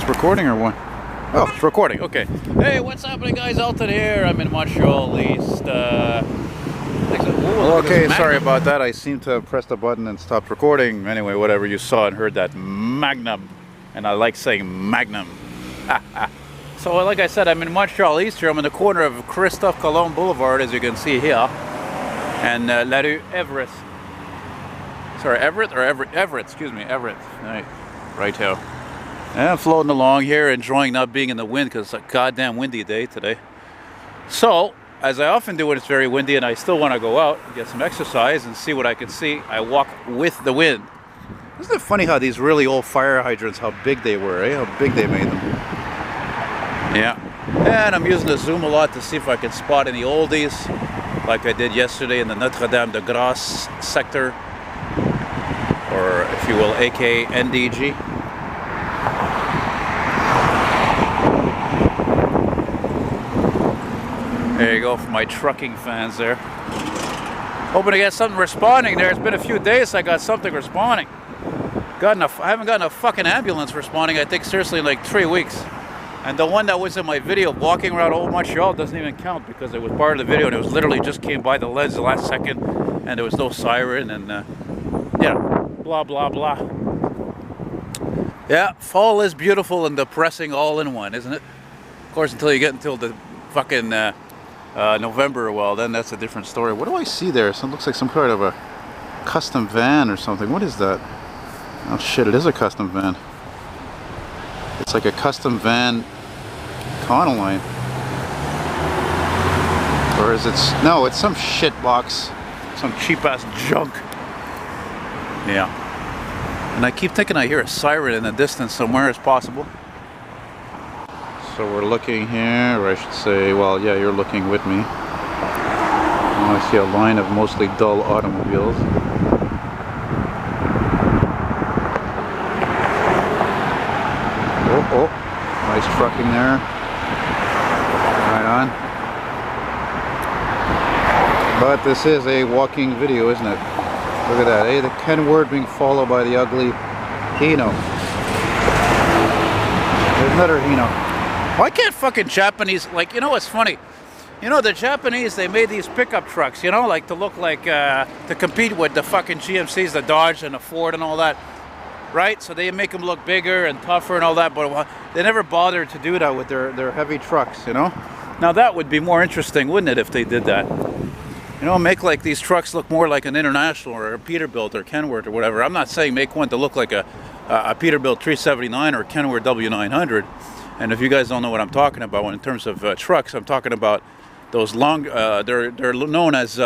recording or what? Oh, it's recording. Okay. Hey, what's happening, guys? Elton here. I'm in Montreal'S. Okay, sorry about that. I seem to have pressed a button and stopped recording. Anyway, whatever, you saw and heard that magnum. And I like saying magnum. So, like I said, I'm in Montreal'S here. I'm in the corner of Christophe Colomb Boulevard, as you can see here. And La Rue Everett. Sorry, Everett or Everett? Everett, excuse me, Everett. Right here. And I'm floating along here, enjoying not being in the wind because it's a goddamn windy day today. So, as I often do when it's very windy and I still want to go out and get some exercise and see what I can see, I walk with the wind. Isn't it funny how these really old fire hydrants, how big they were, eh? How big they made them. Yeah. And I'm using the zoom a lot to see if I can spot any oldies, like I did yesterday in the Notre Dame de Grâce sector, or if you will, aka NDG. There you go for my trucking fans there. Hoping to get something responding there. It's been a few days I got something responding. I haven't gotten a fucking ambulance responding, I think, seriously, in like 3 weeks. And the one that was in my video walking around old Montreal doesn't even count because it was part of the video and it was literally just came by the lens the last second and there was no siren and yeah, blah blah blah. Yeah, fall is beautiful and depressing all in one, isn't it? Of course, until you get until the fucking November, well, then that's a different story. What do I see there? It looks like some kind of a custom van or something. What is that? Oh shit, it is a custom van. It's like a custom van Econoline. Or is it... No, it's some shit box. Some cheap ass junk. Yeah. And I keep thinking I hear a siren in the distance somewhere as possible. So we're looking here, or I should say, well, yeah, you're looking with me. I see a line of mostly dull automobiles. Oh, nice trucking there. Right on. But this is a walking video, isn't it? Look at that, eh? The Ken word being followed by the ugly Hino. There's another Hino. Why can't fucking Japanese, like, you know what's funny? You know, the Japanese, they made these pickup trucks, you know, like to look like, to compete with the fucking GMCs, the Dodge and the Ford and all that, right? So they make them look bigger and tougher and all that, but they never bothered to do that with their heavy trucks, you know? Now that would be more interesting, wouldn't it, if they did that? You know, make like these trucks look more like an International or a Peterbilt or Kenworth or whatever. I'm not saying make one to look like a Peterbilt 379 or Kenworth W900. And if you guys don't know what I'm talking about in terms of trucks, I'm talking about those long, they're known as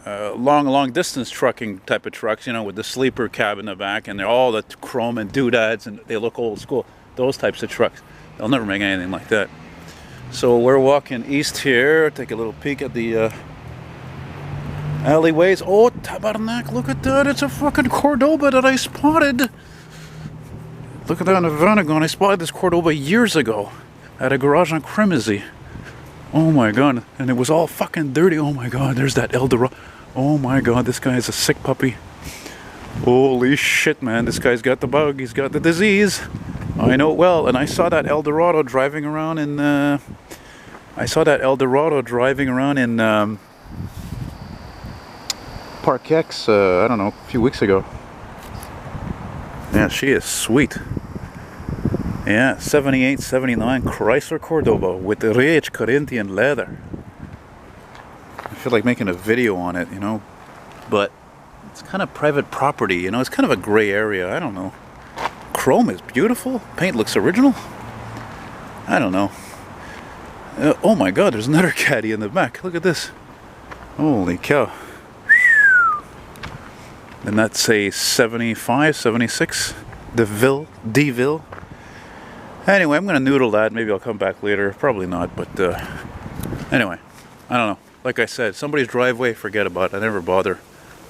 long distance trucking type of trucks, you know, with the sleeper cab in the back and they're all the chrome and doodads and they look old school. Those types of trucks. They'll never make anything like that. So we're walking east here, take a little peek at the alleyways. Oh, tabarnak, look at that, it's a fucking Cordoba that I spotted. Look at that on the Vanagon. I spotted this Cordoba years ago at a garage on Cremazy. Oh my god. And it was all fucking dirty. Oh my god. There's that Eldorado. Oh my god. This guy is a sick puppy. Holy shit, man. This guy's got the bug. He's got the disease. I know it well. And I saw that Eldorado driving around in... Park X, I don't know, a few weeks ago. Yeah, she is sweet. Yeah, 78, 79 Chrysler Cordoba with the rich Corinthian leather. I feel like making a video on it, you know, but it's kind of private property, you know, it's kind of a gray area, I don't know. Chrome is beautiful, paint looks original. I don't know. Oh my god, there's another caddy in the back, look at this. Holy cow. And that's a 75, 76 DeVille. Anyway, I'm gonna noodle that. Maybe I'll come back later. Probably not, but anyway, I don't know. Like I said, somebody's driveway, forget about it. I never bother.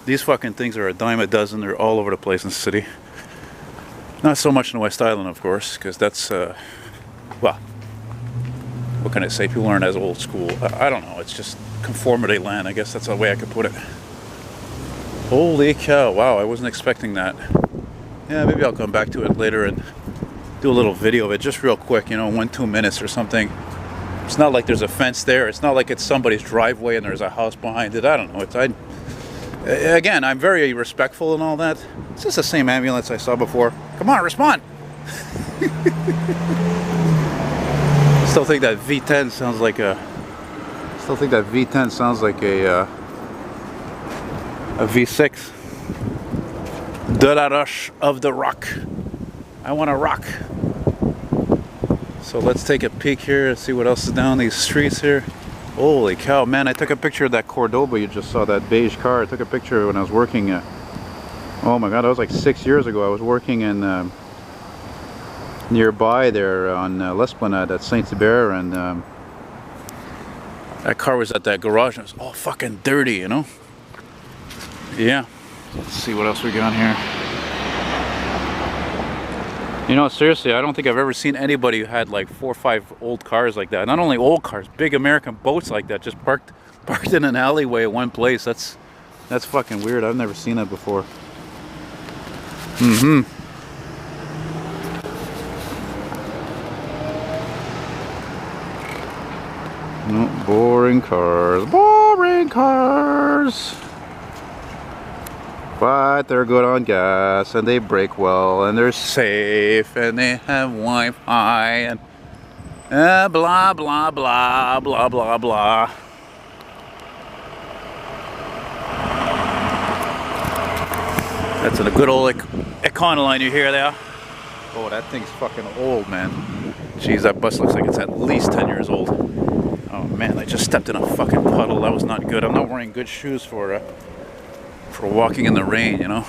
These fucking things are a dime a dozen. They're all over the place in the city. Not so much in West Island, of course, because that's well, what can I say? People aren't as old school. I don't know. It's just conformity land. I guess that's the way I could put it. Holy cow, wow, I wasn't expecting that. Yeah, maybe I'll come back to it later and do a little video of it, just real quick, you know, 1-2 minutes or something. It's not like there's a fence there. It's not like it's somebody's driveway and there's a house behind it. I don't know. Again, I'm very respectful and all that. It's just the same ambulance I saw before. Come on, respond. Still think that V10 sounds like a. Still think that V10 sounds like a V6. De la Rush of the Rock. I want to rock. So let's take a peek here and see what else is down these streets here. Holy cow, man, I took a picture of that Cordoba you just saw, that beige car. I took a picture when I was working, oh my god, that was like 6 years ago. I was working in nearby there on L'Esplanade at Saint-Hubert, and that car was at that garage and it was all fucking dirty, you know? Yeah. Let's see what else we got here. You know, seriously, I don't think I've ever seen anybody who had like 4 or 5 old cars like that. Not only old cars, big American boats like that, just parked in an alleyway at one place. That's fucking weird. I've never seen that before. No, boring cars. Boring cars! But they're good on gas, and they brake well, and they're safe, and they have Wi-Fi, and blah, blah, blah, blah, blah, blah. That's a good old Econoline you hear there. Oh, that thing's fucking old, man. Jeez, that bus looks like it's at least 10 years old. Oh, man, I just stepped in a fucking puddle. That was not good. I'm not wearing good shoes for walking in the rain, you know.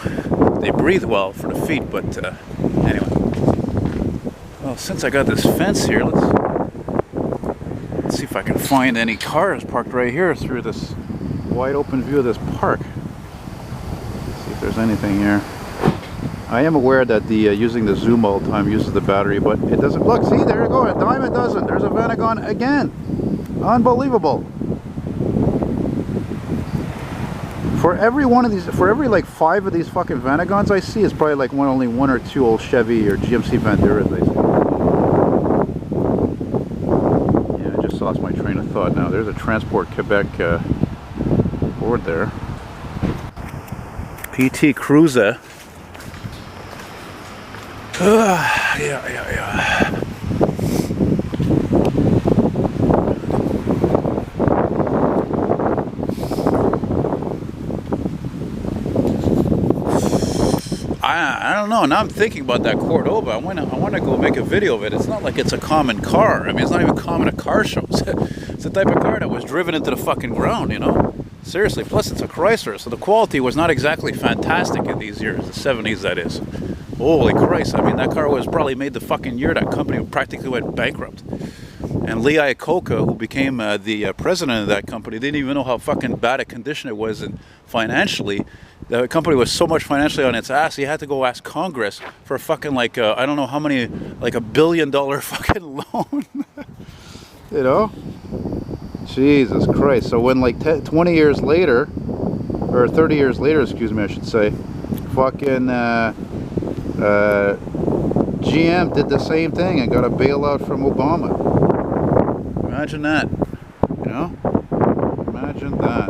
They breathe well for the feet, but anyway. Well, since I got this fence here, let's see if I can find any cars parked right here through this wide open view of this park. Let's see if there's anything here. I am aware that the using the zoom all the time uses the battery, but it doesn't. Look, see, there you go, a dime a dozen. There's a Vanagon again. Unbelievable. For every one of these, for every like 5 of these fucking Vanagons I see, it's probably like only 1 or 2 old Chevy or GMC Banderas I see. Yeah, I just lost my train of thought now. There's a Transport Quebec board there. PT Cruiser. Yeah. I don't know. Now I'm thinking about that Cordoba. I want to go make a video of it. It's not like it's a common car. I mean, it's not even common at car shows. It's the type of car that was driven into the fucking ground, you know? Seriously. Plus, it's a Chrysler, so the quality was not exactly fantastic in these years, the 70s, that is. Holy Christ. I mean, that car was probably made the fucking year that company practically went bankrupt. And Lee Iacocca, who became the president of that company, didn't even know how fucking bad a condition it was, and financially. The company was so much financially on its ass, he had to go ask Congress for fucking like, I don't know how many, like $1 billion fucking loan. You know? Jesus Christ. So when like 20 years later, or 30 years later, excuse me, I should say, fucking GM did the same thing and got a bailout from Obama. Imagine that. You know? Imagine that.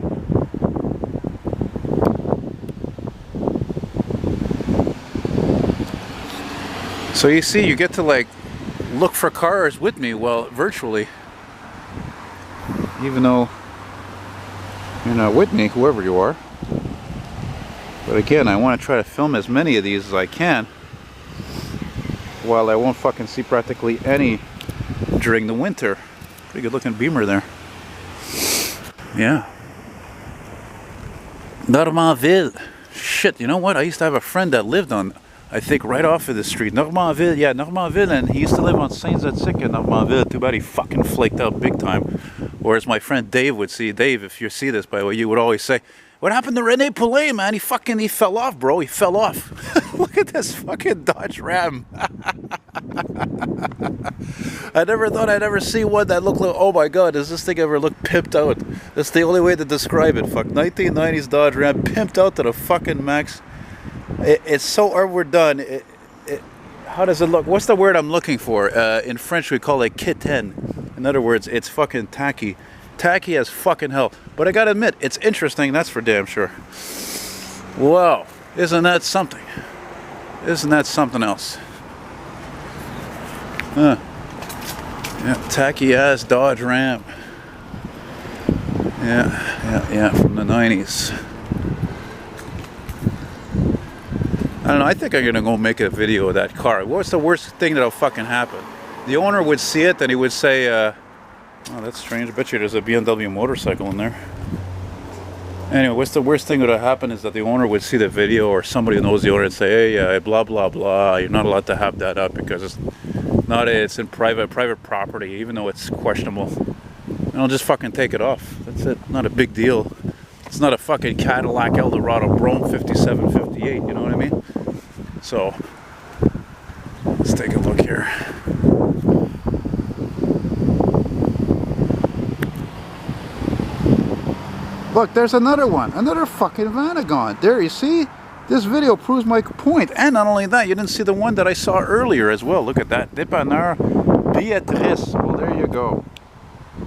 So you see, you get to like look for cars with me, well, virtually. Even though you're not with me, whoever you are. But again, I want to try to film as many of these as I can, while I won't fucking see practically any during the winter. Pretty good looking Beamer there. Yeah. Normanville. Shit, you know what? I used to have a friend that lived on, I think, right off of the street. Normanville, yeah, Normanville, and he used to live on Saint-Zatique in Normanville. Too bad he fucking flaked out big time. Or as my friend Dave would see, Dave, if you see this, by the way, you would always say, what happened to Rene Poulet, man? He fell off, bro. He fell off. Look at this fucking Dodge Ram. I never thought I'd ever see one that looked like, oh my god, does this thing ever look pimped out? That's the only way to describe it. Fuck, 1990s Dodge Ram, pimped out to the fucking max. It's so overdone. how does it look? What's the word I'm looking for? In French we call it kitten. In other words, it's fucking tacky. Tacky as fucking hell. But I gotta admit, it's interesting, that's for damn sure. Wow, isn't that something? Isn't that something else? Yeah, tacky ass Dodge Ram. Yeah, from the 90s. I don't know, I think I'm gonna go make a video of that car. What's the worst thing that'll fucking happen? The owner would see it and he would say, oh, that's strange, I bet you there's a BMW motorcycle in there. Anyway, what's the worst thing that would happen is that the owner would see the video, or somebody who knows the owner and say, hey, blah, blah, blah, you're not allowed to have that up because it's in private property, even though it's questionable. And I'll just fucking take it off. That's it, not a big deal. It's not a fucking Cadillac Eldorado Brougham 5758, you know what I mean? So, let's take a look here. Look, there's another one, another fucking Vanagon. There, you see? This video proves my point. And not only that, you didn't see the one that I saw earlier as well. Look at that. Dépanneur Beatrice. Well, there you go.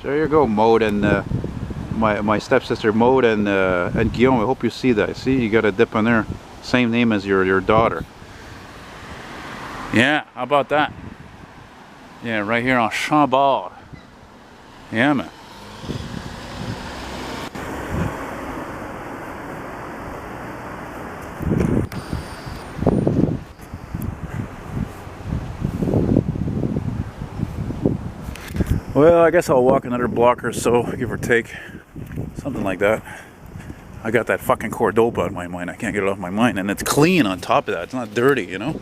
There you go, Maud and my stepsister Maud and Guillaume. I hope you see that. See, you got a dépanneur. Same name as your daughter. Yeah, how about that? Yeah, right here on Chambord. Yeah, man. Well, I guess I'll walk another block or so, give or take. Something like that. I got that fucking Cordoba on my mind. I can't get it off my mind. And it's clean on top of that. It's not dirty, you know?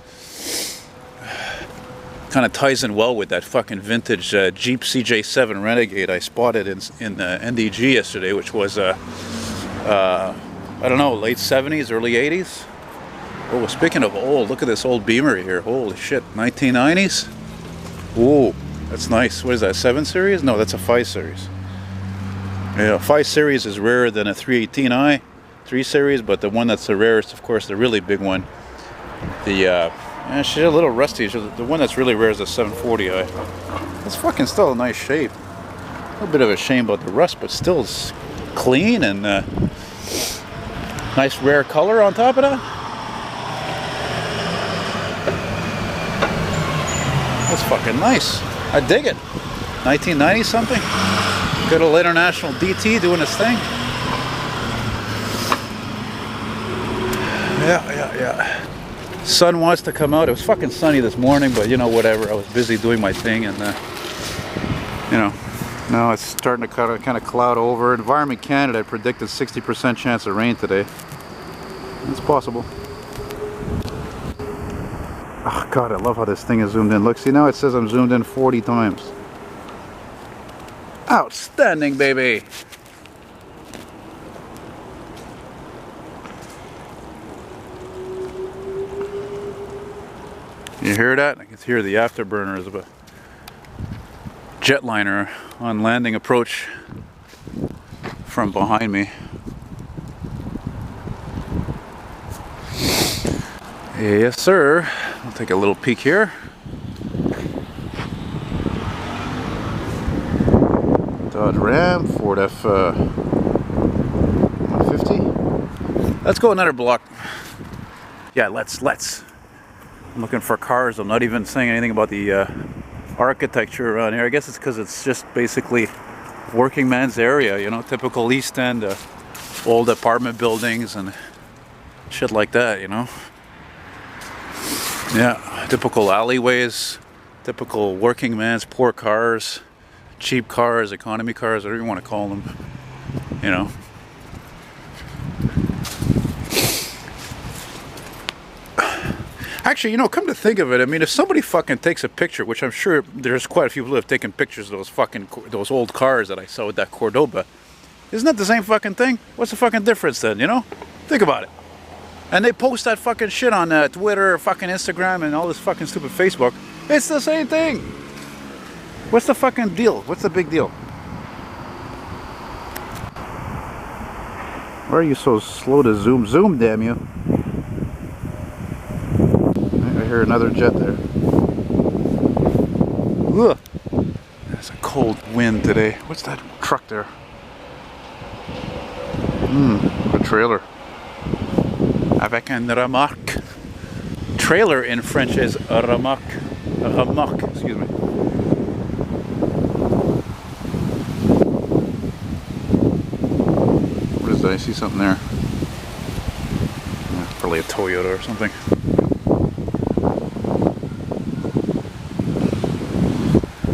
Kind of ties in well with that fucking vintage Jeep CJ7 Renegade I spotted in NDG yesterday, which was, I don't know, late 70s, early 80s? Oh, speaking of old, look at this old Beamer here. Holy shit, 1990s? Whoa. That's nice. What is that, 7 Series? No, that's a 5 Series. Yeah, 5 Series is rarer than a 318i 3 Series, but the one that's the rarest, of course, the really big one. She's a little rusty. The one that's really rare is a 740i. It's fucking still a nice shape. A little bit of a shame about the rust, but still it's clean and nice rare color on top of that. That's fucking nice. I dig it. 1990 something. Good old International DT doing his thing. Yeah. Sun wants to come out. It was fucking sunny this morning, but you know, whatever. I was busy doing my thing, and you know, now it's starting to kind of cloud over. Environment Canada predicted 60% chance of rain today. It's possible. Oh God, I love how this thing is zoomed in. Look, see, now it says I'm zoomed in 40 times. Outstanding, baby. You hear that? I can hear the afterburners of a jetliner on landing approach from behind me. Yes, sir. I'll take a little peek here. Dodge Ram, Ford F-150. Let's go another block. Yeah, let's. I'm looking for cars. I'm not even saying anything about the architecture around here. I guess it's because it's just basically working man's area, you know, typical East End, old apartment buildings and shit like that, you know. Yeah, typical alleyways, typical working man's poor cars, cheap cars, economy cars, whatever you want to call them, you know. Actually, you know, come to think of it, I mean, if somebody fucking takes a picture, which I'm sure there's quite a few people who have taken pictures of those old cars that I saw with that Cordoba, isn't that the same fucking thing? What's the fucking difference then, you know? Think about it. And they post that fucking shit on Twitter, fucking Instagram, and all this fucking stupid Facebook. It's the same thing. What's the fucking deal? What's the big deal? Why are you so slow to zoom? Zoom, damn you. Right here hear another jet there. Ugh. There's a cold wind today. What's that truck there? A trailer. Avec un remorque. Trailer in French is a remorque. A remorque, excuse me. What is that? I see something there. Yeah, probably a Toyota or something.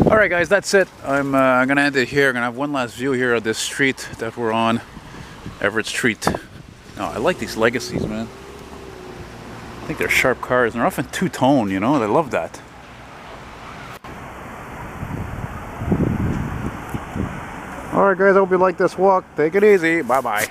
Alright guys, that's it. I'm gonna end it here. I'm gonna have one last view here of this street that we're on. Everett Street. Oh, I like these Legacies, man. I think they're sharp cars, and they're often two-tone, you know, I love that. Alright guys, I hope you like this walk. Take it easy. Bye-bye.